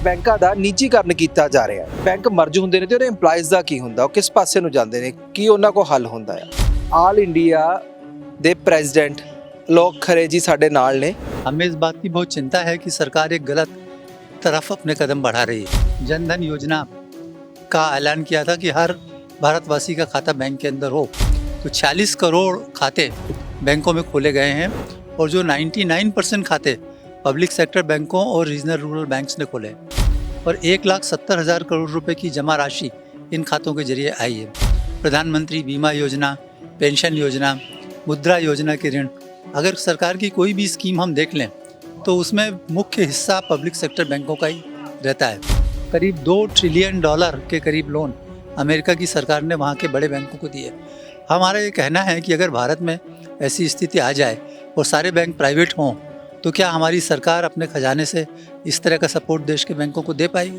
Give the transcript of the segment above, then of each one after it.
ਬੈਂਕਾਂ ਦਾ ਨਿੱਜੀਕਰਨ ਕੀਤਾ ਜਾ ਰਿਹਾ ਹੈ। ਬੈਂਕ ਮਰਜ ਹੁੰਦੇ ਨੇ ਤੇ ਉਹਦੇ EMPLOYEES ਦਾ ਕੀ ਹੁੰਦਾ, ਉਹ ਕਿਸ ਪਾਸੇ ਨੂੰ ਜਾਂਦੇ ਨੇ, ਕੀ ਉਹਨਾਂ ਕੋਲ ਹੱਲ ਹੁੰਦਾ ਹੈ। ਆਲ ਇੰਡੀਆ ਦੇ ਪ੍ਰੈਜ਼ੀਡੈਂਟ ਲੋਕ खरे जी साडे नाल ने। हमें इस बात की बहुत चिंता है कि सरकार एक गलत तरफ अपने कदम बढ़ा रही है। जन धन योजना का ऐलान किया था कि हर भारतवासी का खाता बैंक के अंदर हो, तो 46 करोड़ खाते बैंकों में खोले गए हैं और जो 99% खाते पब्लिक सेक्टर बैंकों और रीजनल रूरल बैंक्स ने खोले हैं और 1,70,000 करोड़ रुपए की जमा राशि इन खातों के जरिए आई है। प्रधानमंत्री बीमा योजना, पेंशन योजना, मुद्रा योजना के ऋण, अगर सरकार की कोई भी स्कीम हम देख लें तो उसमें मुख्य हिस्सा पब्लिक सेक्टर बैंकों का ही रहता है। करीब $2 ट्रिलियन के करीब लोन अमेरिका की सरकार ने वहाँ के बड़े बैंकों को दिए। हमारा ये कहना है कि अगर भारत में ऐसी स्थिति आ जाए और सारे बैंक प्राइवेट हों तो क्या हमारी सरकार अपने खजाने से इस तरह का सपोर्ट देश के बैंकों को दे पाएगी?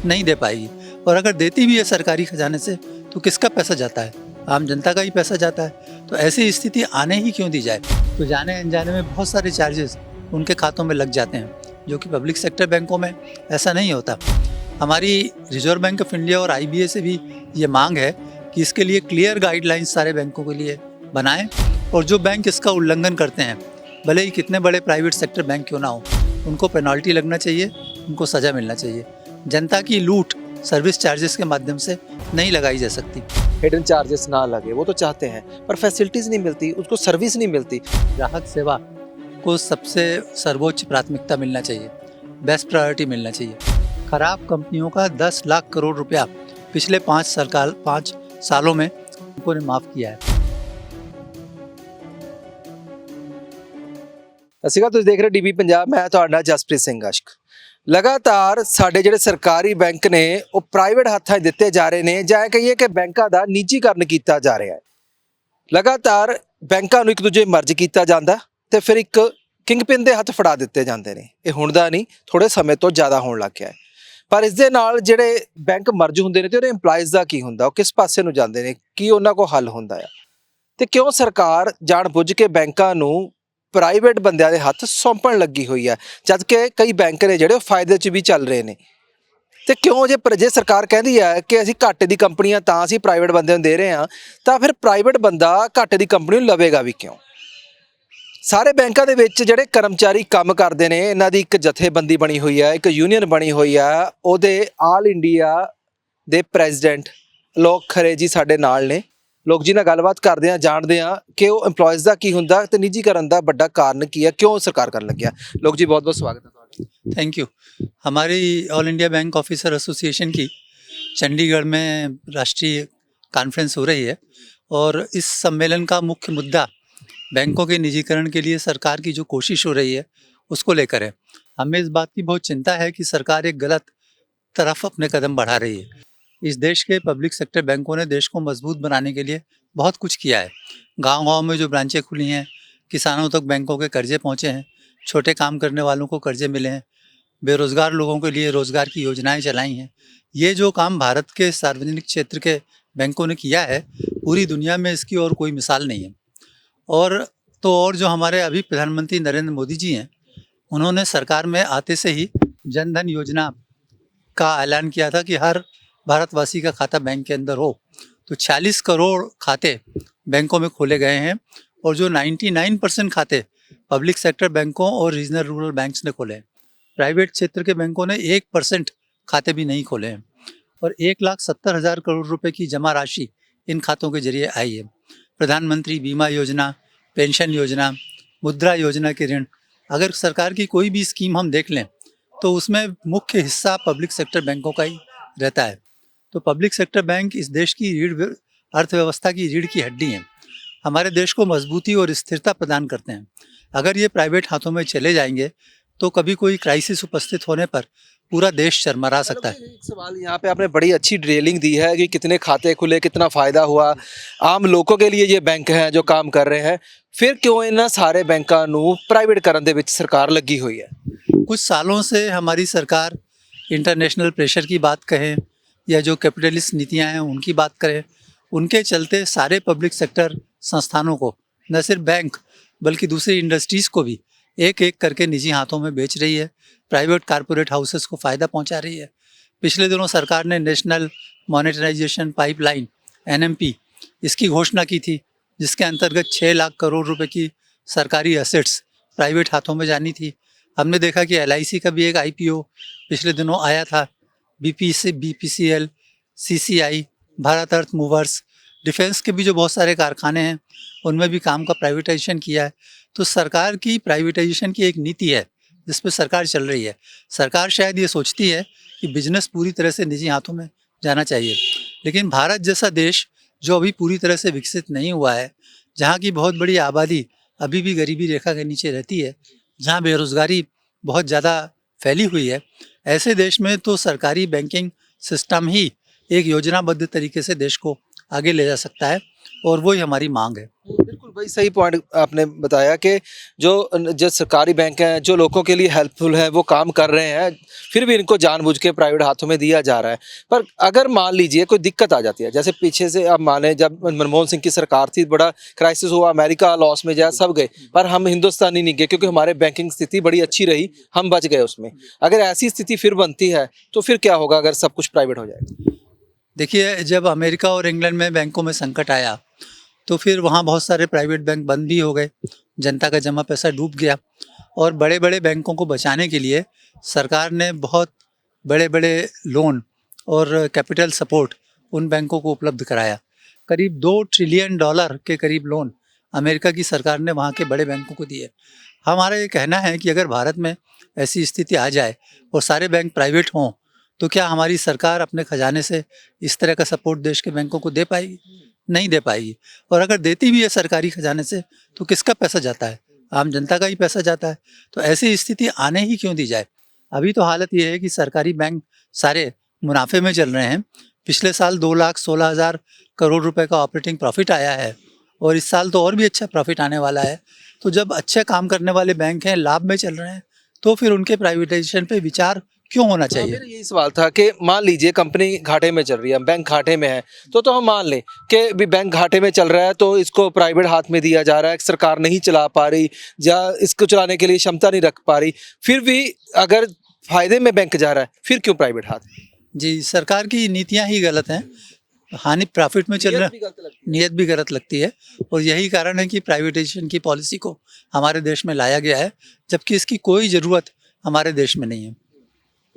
नहीं दे पाएगी। और अगर देती भी है सरकारी खजाने से तो किसका पैसा जाता है? आम जनता का ही पैसा जाता है। तो ऐसी स्थिति आने ही क्यों दी जाए? तो जाने अनजाने में बहुत सारे चार्जेस उनके खातों में लग जाते हैं, जो कि पब्लिक सेक्टर बैंकों में ऐसा नहीं होता। हमारी रिजर्व बैंक ऑफ इंडिया और IBA से भी ये मांग है कि इसके लिए क्लियर गाइडलाइंस सारे बैंकों के लिए बनाएं और जो बैंक इसका उल्लंघन करते हैं, भले ही कितने बड़े प्राइवेट सेक्टर बैंक क्यों ना हो, उनको पेनल्टी लगना चाहिए, उनको सज़ा मिलना चाहिए। जनता की लूट सर्विस चार्जेस के माध्यम से नहीं लगाई जा सकती। हिडन चार्जेस ना लगे, वो तो चाहते हैं, पर फैसिलिटीज़ नहीं मिलती, उसको सर्विस नहीं मिलती। ग्राहक सेवा को सबसे सर्वोच्च प्राथमिकता मिलना चाहिए, बेस्ट प्रायोरिटी मिलना चाहिए। खराब कंपनियों का 10 लाख करोड़ रुपया पिछले 5 सालों में उनको ने माफ़ किया है। असीगा तुसीं देख रहे DB पंजाब, मैं तुहाडा जसप्रीत सिंह अशक। लगातार साडे जिहड़े सरकारी बैंक ने वो प्राइवेट हत्थां 'ਚ ਦਿੱਤੇ ਜਾ ਰਹੇ ਨੇ, ਜਾਂ ਕਹੀਏ ਕਿ ਬੈਂਕਾਂ ਦਾ ਨਿੱਜੀਕਰਨ ਕੀਤਾ ਜਾ ਰਿਹਾ ਹੈ। लगातार ਬੈਂਕਾਂ ਨੂੰ ਇੱਕ ਦੂਜੇ ਮਰਜ ਕੀਤਾ ਜਾਂਦਾ ਤੇ ਫਿਰ ਇੱਕ ਕਿੰਗਪਿਨ ਦੇ ਹੱਥ ਫੜਾ ਦਿੱਤੇ ਜਾਂਦੇ ਨੇ। ਇਹ ਹੁਣ ਦਾ ਨਹੀਂ, ਥੋੜੇ ਸਮੇਂ ਤੋਂ ਜ਼ਿਆਦਾ ਹੋਣ ਲੱਗ ਗਿਆ ਹੈ। ਪਰ ਇਸ ਦੇ ਨਾਲ ਜਿਹੜੇ ਬੈਂਕ ਮਰਜ ਹੁੰਦੇ ਨੇ ਤੇ ਉਹਦੇ EMPLOYEES ਦਾ ਕੀ ਹੁੰਦਾ, ਉਹ ਕਿਸ ਪਾਸੇ ਨੂੰ ਜਾਂਦੇ ਨੇ, ਕੀ ਉਹਨਾਂ ਕੋਲ ਹੱਲ ਹੁੰਦਾ ਆ, ਤੇ ਕਿਉਂ ਸਰਕਾਰ ਜਾਣ ਬੁੱਝ ਕੇ ਬੈਂਕਾਂ ਨੂੰ ਪ੍ਰਾਈਵੇਟ ਬੰਦਿਆਂ ਦੇ ਹੱਥ ਸੌਂਪਣ ਲੱਗੀ ਹੋਈ ਹੈ, ਜਦ ਕਿ ਕਈ ਬੈਂਕ ਨੇ ਜਿਹੜੇ ਉਹ ਫਾਇਦੇ 'ਚ ਵੀ ਚੱਲ ਰਹੇ ਨੇ। ਤੇ ਕਿਉਂ ਜੇ ਸਰਕਾਰ ਕਹਿੰਦੀ ਹੈ ਕਿ ਅਸੀਂ ਘਾਟੇ ਦੀ ਕੰਪਨੀਆਂ ਤਾਂ ਅਸੀਂ ਪ੍ਰਾਈਵੇਟ ਬੰਦਿਆਂ ਨੂੰ ਦੇ ਰਹੇ ਹਾਂ, ਤਾਂ ਫਿਰ ਪ੍ਰਾਈਵੇਟ ਬੰਦਾ ਘਾਟੇ ਦੀ ਕੰਪਨੀ ਨੂੰ ਲਵੇਗਾ ਵੀ ਕਿਉਂ? ਸਾਰੇ ਬੈਂਕਾਂ ਦੇ ਵਿੱਚ ਜਿਹੜੇ ਕਰਮਚਾਰੀ ਕੰਮ ਕਰਦੇ ਨੇ, ਇਹਨਾਂ ਦੀ ਇੱਕ ਜਥੇਬੰਦੀ ਬਣੀ ਹੋਈ ਹੈ, ਇੱਕ ਯੂਨੀਅਨ ਬਣੀ ਹੋਈ ਹੈ। ਉਹਦੇ ਆਲ ਇੰਡੀਆ ਦੇ ਪ੍ਰੈਜ਼ੀਡੈਂਟ ਲੋਕ ਖਰੇ ਜੀ ਸਾਡੇ ਨਾਲ ਨੇ। ਲੋਕ ਜੀ ਨਾਲ ਗੱਲਬਾਤ ਕਰਦੇ ਹਾਂ, ਜਾਣਦੇ ਹਾਂ ਕਿ ਉਹ EMPLOYEES ਦਾ ਕੀ ਹੁੰਦਾ ਤੇ ਨਿੱਜੀਕਰਨ ਦਾ ਵੱਡਾ ਕਾਰਨ ਕੀ ਹੈ, क्यों सरकार कर लग गया। लोग जी बहुत बहुत स्वागत है ਤੁਹਾਡਾ। Thank you. हमारी all India bank officer association की चंडीगढ़ में राष्ट्रीय कॉन्फ्रेंस हो रही है और इस सम्मेलन का मुख्य मुद्दा बैंकों के निजीकरण के लिए सरकार की जो कोशिश हो रही है उसको लेकर है। हमें इस बात की बहुत चिंता है कि सरकार एक गलत तरफ अपने कदम बढ़ा रही है। इस देश के पब्लिक सेक्टर बैंकों ने देश को मजबूत बनाने के लिए बहुत कुछ किया है। गांव-गांव में जो ब्रांचें खुली हैं, किसानों तक बैंकों के कर्जे पहुंचे हैं, छोटे काम करने वालों को कर्जे मिले हैं, बेरोज़गार लोगों के लिए रोज़गार की योजनाएं चलाई हैं। ये जो काम भारत के सार्वजनिक क्षेत्र के बैंकों ने किया है, पूरी दुनिया में इसकी और कोई मिसाल नहीं है। और जो हमारे अभी प्रधानमंत्री नरेंद्र मोदी जी हैं, उन्होंने सरकार में आते से ही जन धन योजना का ऐलान किया था कि हर भारतवासी का खाता बैंक के अंदर हो, तो 46 करोड़ खाते बैंकों में खोले गए हैं और जो 99% खाते पब्लिक सेक्टर बैंकों और रीजनल रूरल बैंक्स ने खोले हैं। प्राइवेट क्षेत्र के बैंकों ने 1% खाते भी नहीं खोले हैं और 1,70,000 करोड़ रुपए की जमा राशि इन खातों के जरिए आई है। प्रधानमंत्री बीमा योजना, पेंशन योजना, मुद्रा योजना के ऋण, अगर सरकार की कोई भी स्कीम हम देख लें तो उसमें मुख्य हिस्सा पब्लिक सेक्टर बैंकों का ही रहता है। तो पब्लिक सेक्टर बैंक इस देश की अर्थव्यवस्था की रीढ़ की हड्डी हैं, हमारे देश को मजबूती और स्थिरता प्रदान करते हैं। अगर ये प्राइवेट हाथों में चले जाएंगे तो कभी कोई क्राइसिस उपस्थित होने पर पूरा देश शर्मरा सकता है। एक सवाल यहाँ पे आपने बड़ी अच्छी डिटेलिंग दी है कि कितने खाते खुले, कितना फ़ायदा हुआ, आम लोगों के लिए ये बैंक हैं जो काम कर रहे हैं, फिर क्यों इन सारे बैंकों ਨੂੰ ਪ੍ਰਾਈਵੇਟ ਕਰਨ ਦੇ ਵਿੱਚ ਸਰਕਾਰ ਲੱਗੀ ਹੋਈ है? कुछ सालों से हमारी सरकार इंटरनेशनल प्रेशर की बात कहें या जो कैपिटलिस्ट नीतियाँ हैं उनकी बात करें, उनके चलते सारे पब्लिक सेक्टर संस्थानों को, न सिर्फ बैंक बल्कि दूसरी इंडस्ट्रीज़ को भी एक एक करके निजी हाथों में बेच रही है, प्राइवेट कारपोरेट हाउसेस को फ़ायदा पहुंचा रही है। पिछले दिनों सरकार ने नेशनल मॉनेटराइजेशन पाइपलाइन एनएमपी इसकी घोषणा की थी, जिसके अंतर्गत 6 लाख करोड़ रुपए की सरकारी असेट्स प्राइवेट हाथों में जानी थी। हमने देखा कि एलआईसी का भी एक आईपीओ पिछले दिनों आया था, बीपीसीएल, सीसीआई, भारत अर्थ मूवर्स, डिफेंस के भी जो बहुत सारे कारखाने हैं उनमें भी काम का प्राइवेटाइजेशन किया है। तो सरकार की प्राइवेटाइजेशन की एक नीति है जिस पे सरकार चल रही है। सरकार शायद ये सोचती है कि बिजनेस पूरी तरह से निजी हाथों में जाना चाहिए, लेकिन भारत जैसा देश जो अभी पूरी तरह से विकसित नहीं हुआ है, जहाँ की बहुत बड़ी आबादी अभी भी गरीबी रेखा के नीचे रहती है, जहाँ बेरोज़गारी बहुत ज़्यादा फैली हुई है, ऐसे देश में तो सरकारी बैंकिंग सिस्टम ही एक योजनाबद्ध तरीके से देश को आगे ले जा सकता है, और वही हमारी मांग है। बिल्कुल भाई, सही पॉइंट आपने बताया कि जो सरकारी बैंक हैं जो लोगों के लिए हेल्पफुल है वो काम कर रहे हैं, फिर भी इनको जानबूझ के प्राइवेट हाथों में दिया जा रहा है। पर अगर मान लीजिए कोई दिक्कत आ जाती है, जैसे पीछे से अब माने जब मनमोहन सिंह की सरकार थी, बड़ा क्राइसिस हुआ, अमेरिका लॉस में जाए, सब गए, पर हम हिंदुस्तानी नहीं गए क्योंकि हमारे बैंकिंग स्थिति बड़ी अच्छी रही, हम बच गए उसमें। अगर ऐसी स्थिति फिर बनती है तो फिर क्या होगा अगर सब कुछ प्राइवेट हो जाएगा? देखिए, जब अमेरिका और इंग्लैंड में बैंकों में संकट आया तो फिर वहाँ बहुत सारे प्राइवेट बैंक बंद भी हो गए, जनता का जमा पैसा डूब गया, और बड़े बड़े बैंकों को बचाने के लिए सरकार ने बहुत बड़े बड़े लोन और कैपिटल सपोर्ट उन बैंकों को उपलब्ध कराया। करीब $2 ट्रिलियन के करीब लोन अमेरिका की सरकार ने वहाँ के बड़े बैंकों को दिए। हमारा ये कहना है कि अगर भारत में ऐसी स्थिति आ जाए और सारे बैंक प्राइवेट हों, तो क्या हमारी सरकार अपने खजाने से इस तरह का सपोर्ट देश के बैंकों को दे पाएगी? नहीं दे पाएगी। और अगर देती भी है सरकारी खजाने से, तो किसका पैसा जाता है? आम जनता का ही पैसा जाता है। तो ऐसी स्थिति आने ही क्यों दी जाए? अभी तो हालत ये है कि सरकारी बैंक सारे मुनाफे में चल रहे हैं। पिछले साल 2,16,000 करोड़ रुपए का ऑपरेटिंग प्रॉफिट आया है, और इस साल तो और भी अच्छा प्रॉफिट आने वाला है। तो जब अच्छे काम करने वाले बैंक हैं, लाभ में चल रहे हैं, तो फिर उनके प्राइवेटाइजेशन पे विचार क्यों होना चाहिए? मेरा यही सवाल था कि मान लीजिए कंपनी घाटे में चल रही है, बैंक घाटे में है, तो हम मान लें कि भी बैंक घाटे में चल रहा है तो इसको प्राइवेट हाथ में दिया जा रहा है, सरकार नहीं चला पा रही या इसको चलाने के लिए क्षमता नहीं रख पा रही, फिर भी अगर फायदे में बैंक जा रहा है फिर क्यों प्राइवेट हाथ? जी, सरकार की नीतियाँ ही गलत हैं। हानि प्रॉफिट में चल रहा है, नीयत भी गलत लगती है, और यही कारण है कि प्राइवेटाइजेशन की पॉलिसी को हमारे देश में लाया गया है, जबकि इसकी कोई ज़रूरत हमारे देश में नहीं है।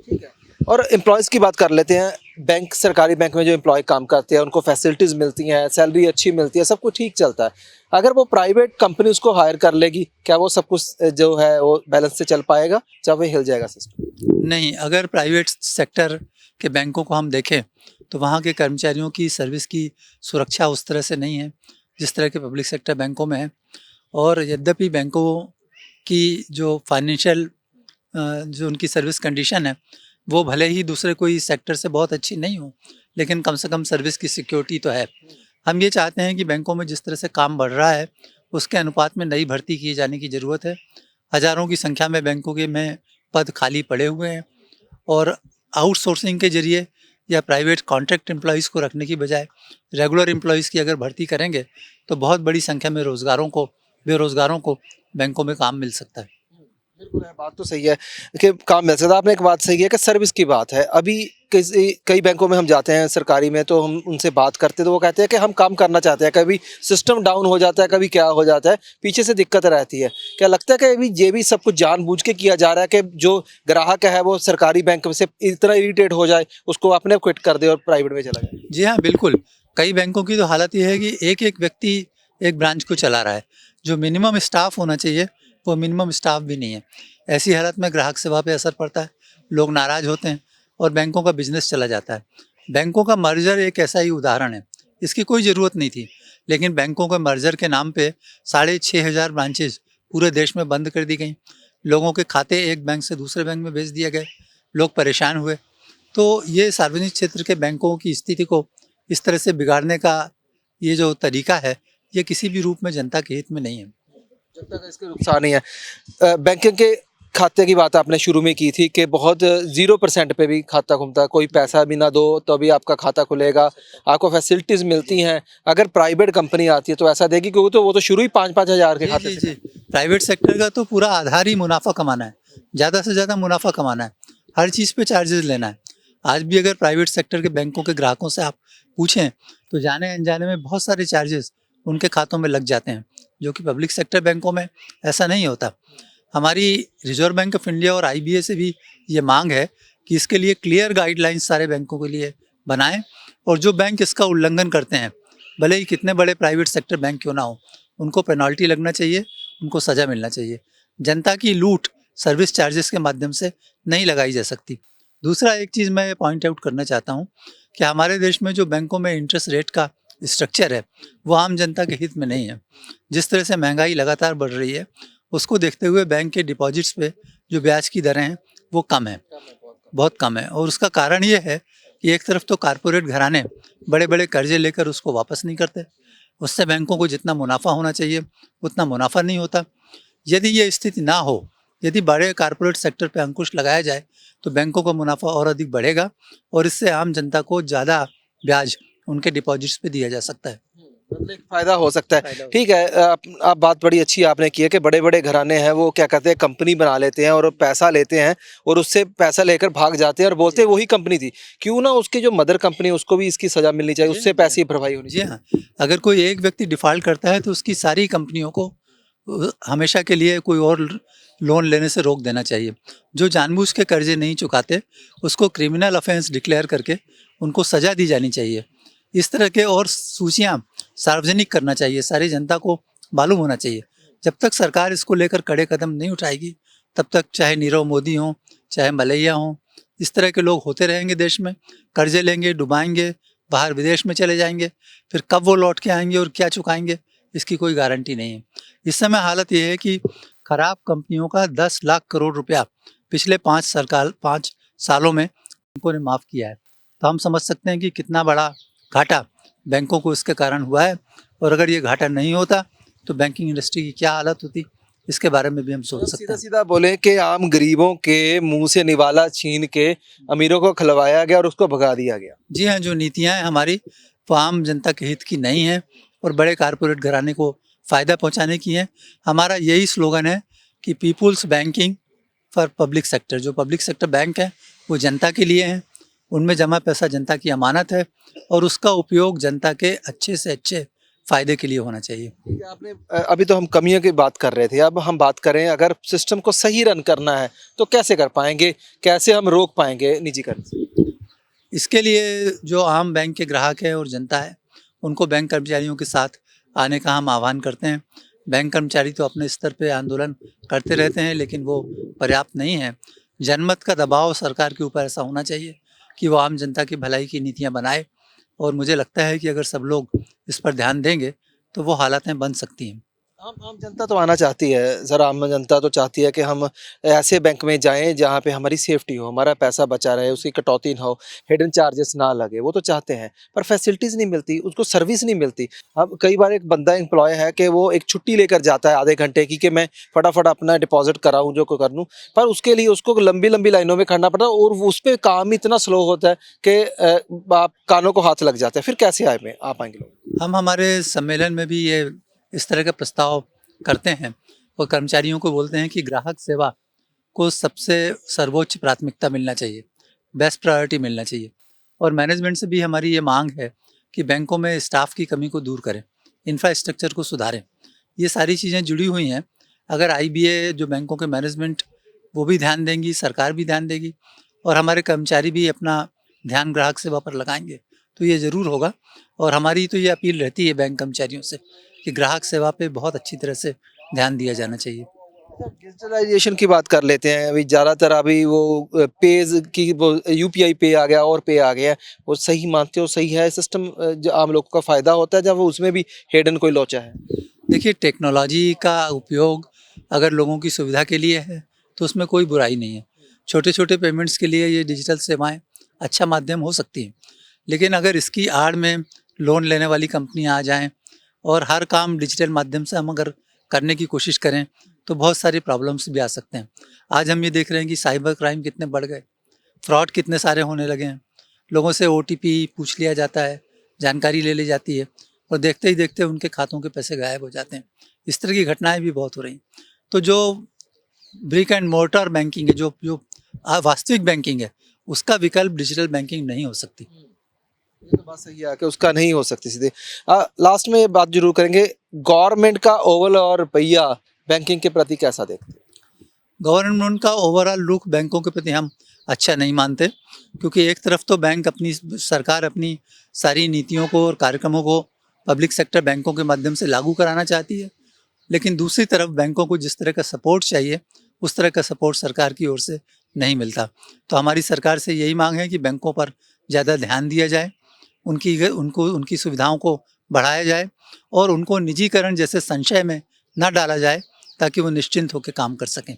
ठीक है। और एम्प्लॉयज़ की बात कर लेते हैं। बैंक, सरकारी बैंक में जो एम्प्लॉय काम करते हैं उनको फैसिलिटीज़ मिलती हैं, सैलरी अच्छी मिलती है, सब कुछ ठीक चलता है। अगर वो प्राइवेट कंपनी उसको हायर कर लेगी, क्या वो सब कुछ जो है वो बैलेंस से चल पाएगा, या वो हिल जाएगा सिस्टम? नहीं, अगर प्राइवेट सेक्टर के बैंकों को हम देखें तो वहाँ के कर्मचारियों की सर्विस की सुरक्षा उस तरह से नहीं है जिस तरह के पब्लिक सेक्टर बैंकों में है। और यद्यपि बैंकों की जो फाइनेंशियल जो उनकी सर्विस कंडीशन है, वो भले ही दूसरे कोई सेक्टर से बहुत अच्छी नहीं हो, लेकिन कम से कम सर्विस की सिक्योरिटी तो है। हम ये चाहते हैं कि बैंकों में जिस तरह से काम बढ़ रहा है उसके अनुपात में नई भर्ती किए जाने की ज़रूरत है। हज़ारों की संख्या में बैंकों के में पद खाली पड़े हुए हैं, और आउटसोर्सिंग के जरिए या प्राइवेट कॉन्ट्रैक्ट एम्प्लॉयज़ को रखने की बजाय रेगुलर एम्प्लॉयज़ की अगर भर्ती करेंगे तो बहुत बड़ी संख्या में बेरोज़गारों को बैंकों में काम मिल सकता है। बिल्कुल है, बात तो सही है कि काम मिल सकता है। आपने एक बात सही है कि सर्विस की बात है। अभी कई बैंकों में हम जाते हैं सरकारी में, तो हम उनसे बात करते हैं तो वो कहते हैं कि हम काम करना चाहते हैं, कभी सिस्टम डाउन हो जाता है, कभी क्या हो जाता है, पीछे से दिक्कत रहती है। क्या लगता है कि अभी ये भी सब कुछ जानबूझ के किया जा रहा है कि जो ग्राहक है वो सरकारी बैंक से इतना इरिटेट हो जाए, उसको अपने आप क्विट कर दे और प्राइवेट में चला जाए? जी हाँ, बिल्कुल। कई बैंकों की तो हालत ये है कि एक-एक व्यक्ति एक ब्रांच को चला रहा है। जो मिनिमम स्टाफ होना चाहिए, वो मिनिमम स्टाफ भी नहीं है। ऐसी हालत में ग्राहक सेवा पे असर पड़ता है, लोग नाराज़ होते हैं और बैंकों का बिज़नेस चला जाता है। बैंकों का मर्जर एक ऐसा ही उदाहरण है। इसकी कोई ज़रूरत नहीं थी, लेकिन बैंकों के मर्जर के नाम पे 6,500 ब्रांचेज़ पूरे देश में बंद कर दी गईं। लोगों के खाते एक बैंक से दूसरे बैंक में भेज दिए गए, लोग परेशान हुए। तो ये सार्वजनिक क्षेत्र के बैंकों की स्थिति को इस तरह से बिगाड़ने का ये जो तरीका है, ये किसी भी रूप में जनता के हित में नहीं है। जब तक इसके नुकसान ही है। बैंकिंग के खाते की बात आपने शुरू में की थी कि बहुत 0% पे भी खाता खुलता है, कोई पैसा भी ना दो तो भी आपका खाता खुलेगा, आपको फैसिलिटीज़ मिलती हैं। अगर प्राइवेट कंपनी आती है तो ऐसा देगी, क्योंकि तो वो तो शुरू ही 5-5 हज़ार के जी खाते जी से। जी। प्राइवेट सेक्टर का तो पूरा आधार ही मुनाफा कमाना है, ज़्यादा से ज़्यादा मुनाफा कमाना है, हर चीज़ पे चार्जेस लेना है। आज भी अगर प्राइवेट सेक्टर के बैंकों के ग्राहकों से आप पूछें तो जाने अनजाने में बहुत सारे चार्जेस उनके खातों में लग जाते हैं, जो कि पब्लिक सेक्टर बैंकों में ऐसा नहीं होता। हमारी रिजर्व बैंक ऑफ इंडिया और आईबीए से भी ये मांग है कि इसके लिए क्लियर गाइडलाइंस सारे बैंकों के लिए बनाएं, और जो बैंक इसका उल्लंघन करते हैं, भले ही कितने बड़े प्राइवेट सेक्टर बैंक क्यों ना हो, उनको पेनल्टी लगना चाहिए, उनको सज़ा मिलना चाहिए। जनता की लूट सर्विस चार्जेस के माध्यम से नहीं लगाई जा सकती। दूसरा एक चीज़ मैं पॉइंट आउट करना चाहता हूँ कि हमारे देश में जो बैंकों में इंटरेस्ट रेट का स्ट्रक्चर है, वो आम जनता के हित में नहीं है। जिस तरह से महंगाई लगातार बढ़ रही है, उसको देखते हुए बैंक के डिपॉजिट्स पे जो ब्याज की दरें हैं, वो कम है, बहुत कम है। और उसका कारण ये है कि एक तरफ तो कारपोरेट घराने बड़े बड़े कर्जे लेकर उसको वापस नहीं करते, उससे बैंकों को जितना मुनाफा होना चाहिए उतना मुनाफा नहीं होता। यदि ये स्थिति ना हो, यदि बड़े कारपोरेट सेक्टर पे अंकुश लगाया जाए, तो बैंकों का मुनाफा और अधिक बढ़ेगा, और इससे आम जनता को ज़्यादा ब्याज उनके डिपॉजिट्स पे दिया जा सकता है। मतलब एक फ़ायदा हो सकता है। फायदा हो ठीक है, आप बात बड़ी अच्छी आपने की है कि बड़े-बड़े घराने हैं वो क्या कहते हैं, कंपनी बना लेते हैं और पैसा लेते हैं और उससे पैसा लेकर भाग जाते हैं और बोलते हैं वही कंपनी थी। क्यों ना उसकी जो मदर कंपनी है उसको भी इसकी सज़ा मिलनी चाहिए, जी उससे हाँ, पैसे की भरपाई होनी जी चाहिए। हाँ। अगर कोई एक व्यक्ति डिफ़ॉल्ट करता है तो उसकी सारी कंपनियों को हमेशा के लिए कोई और लोन लेने से रोक देना चाहिए। जो जानबूझ के कर्ज़े नहीं चुकाते, उसको क्रिमिनल ऑफ़ेंस डिक्लेयर करके उनको सज़ा दी जानी चाहिए। इस तरह के और सूचियाँ सार्वजनिक करना चाहिए, सारी जनता को मालूम होना चाहिए। जब तक सरकार इसको लेकर कड़े कदम नहीं उठाएगी, तब तक चाहे नीरव मोदी हों, चाहे मलैया हों, इस तरह के लोग होते रहेंगे देश में। कर्ज़े लेंगे, डुबाएँगे, बाहर विदेश में चले जाएँगे, फिर कब वो लौट के आएँगे और क्या चुकाएँगे, इसकी कोई गारंटी नहीं है। इस समय हालत ये है कि खराब कंपनियों का 10 लाख करोड़ रुपया पिछले 5 सालों में बैंकों ने माफ़ किया है। तो हम समझ सकते हैं कि कितना बड़ा घाटा बैंकों को इसके कारण हुआ है, और अगर ये घाटा नहीं होता तो बैंकिंग इंडस्ट्री की क्या हालत होती, इसके बारे में भी हम सोच सकते हैं। सीधा-सीधा बोले कि आम गरीबों के मुँह से निवाला छीन के अमीरों को खिलवाया गया और उसको भगा दिया गया। जी हाँ, जो नीतियाँ हैं हमारी, वो आम जनता के हित की नहीं हैं और बड़े कारपोरेट घराने को फ़ायदा पहुँचाने की हैं। हमारा यही स्लोगन है कि people's banking for public sector. जो पब्लिक सेक्टर बैंक हैं, वो जनता के लिए हैं, उनमें जमा पैसा जनता की अमानत है, और उसका उपयोग जनता के अच्छे से अच्छे फ़ायदे के लिए होना चाहिए। ठीक है, आपने अभी तो हम कमियों की बात कर रहे थे, अब हम बात करें अगर सिस्टम को सही रन करना है तो कैसे कर पाएँगे? कैसे हम रोक पाएँगे निजीकरण से? इसके लिए जो आम बैंक के ग्राहक हैं और जनता है, उनको बैंक कर्मचारियों के साथ आने का हम आह्वान करते हैं। बैंक कर्मचारी तो अपने स्तर पे आंदोलन करते रहते हैं, लेकिन वो पर्याप्त नहीं है। जनमत का दबाव सरकार के ऊपर ऐसा होना चाहिए कि वो आम जनता की भलाई की नीतियाँ बनाए, और मुझे लगता है कि अगर सब लोग इस पर ध्यान देंगे, तो वो हालातें बन सकती हैं। आम आम जनता तो आना चाहती है, सर आम जनता तो चाहती है कि हम ऐसे बैंक में जाएँ जहाँ पे हमारी सेफ्टी हो, हमारा पैसा बचा रहे, उसकी कटौती ना हो, हिडन चार्जेस ना लगे, वो तो चाहते हैं। पर फैसिलिटीज़ नहीं मिलती, उसको सर्विस नहीं मिलती। अब कई बार एक बंदा एम्प्लॉय है कि वो एक छुट्टी लेकर जाता है आधे घंटे की कि मैं फटाफट अपना डिपॉज़िट कराऊँ जो को कर लूँ, पर उसके लिए उसको लंबी-लंबी लाइनों में खड़ना पड़ता है और उस पे काम इतना स्लो होता है कि आप कानों को हाथ लग जाता है। फिर कैसे आ पाएँगे लोग? हम हमारे सम्मेलन में भी ये इस तरह का प्रस्ताव करते हैं, और कर्मचारियों को बोलते हैं कि ग्राहक सेवा को सबसे सर्वोच्च प्राथमिकता मिलना चाहिए, बेस्ट प्रायोरिटी मिलना चाहिए। और मैनेजमेंट से भी हमारी ये मांग है कि बैंकों में स्टाफ की कमी को दूर करें, इंफ्रास्ट्रक्चर को सुधारें। ये सारी चीज़ें जुड़ी हुई हैं। अगर आईबीए जो बैंकों के मैनेजमेंट, वो भी ध्यान देंगी, सरकार भी ध्यान देगी, और हमारे कर्मचारी भी अपना ध्यान ग्राहक सेवा पर लगाएंगे, तो ये ज़रूर होगा। और हमारी तो ये अपील रहती है बैंक कर्मचारियों से कि ग्राहक सेवा पे बहुत अच्छी तरह से ध्यान दिया जाना चाहिए। डिजिटलाइजेशन की बात कर लेते हैं। अभी ज़्यादातर अभी वो पेज़ की वो यूपीआई पे आ गया और पे आ गया है। वो सही मानते हो सही है सिस्टम, जो आम लोगों का फ़ायदा होता है, जब वो उसमें भी हिडन कोई लोचा है? देखिए, टेक्नोलॉजी का उपयोग अगर लोगों की सुविधा के लिए है, तो उसमें कोई बुराई नहीं है। छोटे-छोटे पेमेंट्स के लिए ये डिजिटल सेवाएँ अच्छा माध्यम हो सकती हैं। लेकिन अगर इसकी आड़ में लोन लेने वाली कंपनियाँ आ जाएँ और हर काम डिजिटल माध्यम से हम अगर करने की कोशिश करें, तो बहुत सारी प्रॉब्लम्स भी आ सकते हैं। आज हम ये देख रहे हैं कि साइबर क्राइम कितने बढ़ गए, फ्रॉड कितने सारे होने लगे हैं। लोगों से ओटीपी पूछ लिया जाता है, जानकारी ले ली जाती है और देखते ही देखते उनके खातों के पैसे गायब हो जाते हैं। इस तरह की घटनाएं भी बहुत हो रही हैं। तो जो ब्रिक एंड मोर्टर बैंकिंग है, जो जो वास्तविक बैंकिंग है, उसका विकल्प डिजिटल बैंकिंग नहीं हो सकती। ये तो बात सही है कि उसका नहीं हो सकती सीधे। लास्ट में ये बात जरूर करेंगे, गवर्नमेंट का ओवरऑल और रवैया बैंकिंग के प्रति कैसा देखते हैं? गवर्नमेंट का ओवरऑल रुख बैंकों के प्रति हम अच्छा नहीं मानते, क्योंकि एक तरफ तो सरकार अपनी सारी नीतियों को और कार्यक्रमों को पब्लिक सेक्टर बैंकों के माध्यम से लागू कराना चाहती है, लेकिन दूसरी तरफ बैंकों को जिस तरह का सपोर्ट चाहिए उस तरह का सपोर्ट सरकार की ओर से नहीं मिलता। तो हमारी सरकार से यही मांग है कि बैंकों पर ज़्यादा ध्यान दिया जाए, उनकी सुविधाओं को बढ़ाया जाए और उनको निजीकरण जैसे संशय में न डाला जाए, ताकि वो निश्चिंत होकर काम कर सकें।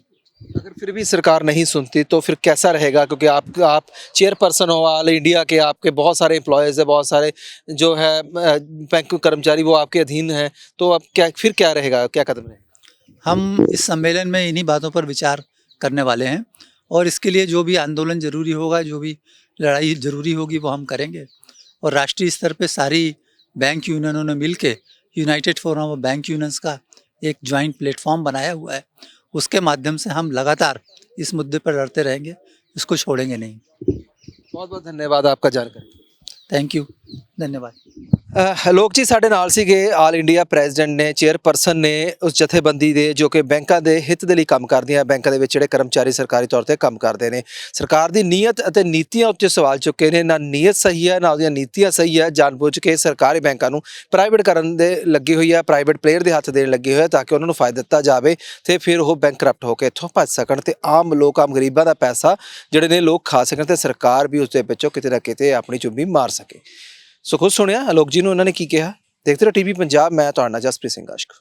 अगर फिर भी सरकार नहीं सुनती तो फिर कैसा रहेगा? क्योंकि आप चेयरपर्सन हो ऑल इंडिया के, आपके बहुत सारे एम्प्लॉयज़ है, बहुत सारे जो है बैंक कर्मचारी वो आपके अधीन हैं, तो अब क्या रहेगा, क्या कदम रहेगा? हम इस सम्मेलन में इन्हीं बातों पर विचार करने वाले हैं और इसके लिए जो भी आंदोलन जरूरी होगा, जो भी लड़ाई जरूरी होगी, वो हम करेंगे। और राष्ट्रीय स्तर पे सारी बैंक यूनियनों ने मिल के United forum of bank unions का एक ज्वाइंट प्लेटफॉर्म बनाया हुआ है। उसके माध्यम से हम लगातार इस मुद्दे पर लड़ते रहेंगे, इसको छोड़ेंगे नहीं। बहुत बहुत धन्यवाद आपका जानकारी। थैंक यू, धन्यवाद। ਲੋਕ ਜੀ ਸਾਡੇ ਨਾਲ ਸੀਗੇ ਆਲ ਇੰਡੀਆ ਪ੍ਰੈਜ਼ੀਡੈਂਟ ਨੇ, ਚੇਅਰਪਰਸਨ ਨੇ ਉਸ ਜਥੇਬੰਦੀ ਦੇ, ਜੋ ਕਿ ਬੈਂਕਾਂ ਦੇ ਹਿੱਤ ਦੇ ਲਈ ਕੰਮ ਕਰਦੀਆਂ, ਬੈਂਕਾਂ ਦੇ ਵਿੱਚ ਜਿਹੜੇ ਕਰਮਚਾਰੀ ਸਰਕਾਰੀ ਤੌਰ ਤੇ ਕੰਮ ਕਰਦੇ ਨੇ। ਸਰਕਾਰ ਦੀ ਨੀਅਤ ਅਤੇ ਨੀਤੀਆਂ ਉੱਤੇ ਸਵਾਲ ਚੁੱਕੇ ਨੇ। ਨਾ ਨੀਅਤ ਸਹੀ ਹੈ, ਨਾ ਉਹਦੀਆਂ ਨੀਤੀਆਂ ਸਹੀ ਹੈ। ਜਾਣਬੁੱਝ ਕੇ ਸਰਕਾਰੀ ਬੈਂਕਾਂ ਨੂੰ ਪ੍ਰਾਈਵੇਟ ਕਰਨ ਦੇ ਲੱਗੀ ਹੋਈ ਹੈ, ਪ੍ਰਾਈਵੇਟ ਪਲੇਅਰ ਦੇ ਹੱਥ ਦੇਣ ਲੱਗੀ ਹੋਈ ਹੈ, ਤਾਂ ਕਿ ਉਹਨਾਂ ਨੂੰ ਫਾਇਦਾ ਦਿੱਤਾ ਜਾਵੇ ਤੇ ਫਿਰ ਉਹ ਬੈਂਕਰਪਟ ਹੋ ਕੇ ਇੱਥੋਂ ਭੱਜ ਸਕਣ ਤੇ ਆਮ ਲੋਕ, ਆਮ ਗਰੀਬਾਂ ਦਾ ਪੈਸਾ ਜਿਹੜੇ ਨੇ ਲੋਕ ਖਾ ਸਕਣ ਤੇ ਸਰਕਾਰ ਵੀ ਉਸ ਦੇ ਵਿੱਚੋਂ ਕਿਤੇ ਨਾ ਕਿਤੇ ਆਪਣੀ ਚੁੰਬੀ ਮਾਰ ਸਕੇ। ਸੋ ਖੁਦ ਸੁਣਿਆ ਆਲੋਕ ਜੀ ਨੂੰ ਉਹਨਾਂ ਨੇ ਕੀ ਕਿਹਾ। ਦੇਖਦੇ ਰਹੋ ਟੀਵੀ ਪੰਜਾਬ, ਮੈਂ ਤੁਹਾਡਾ ਜਸਪ੍ਰੀਤ ਸਿੰਘ ਆਸ਼ਕ।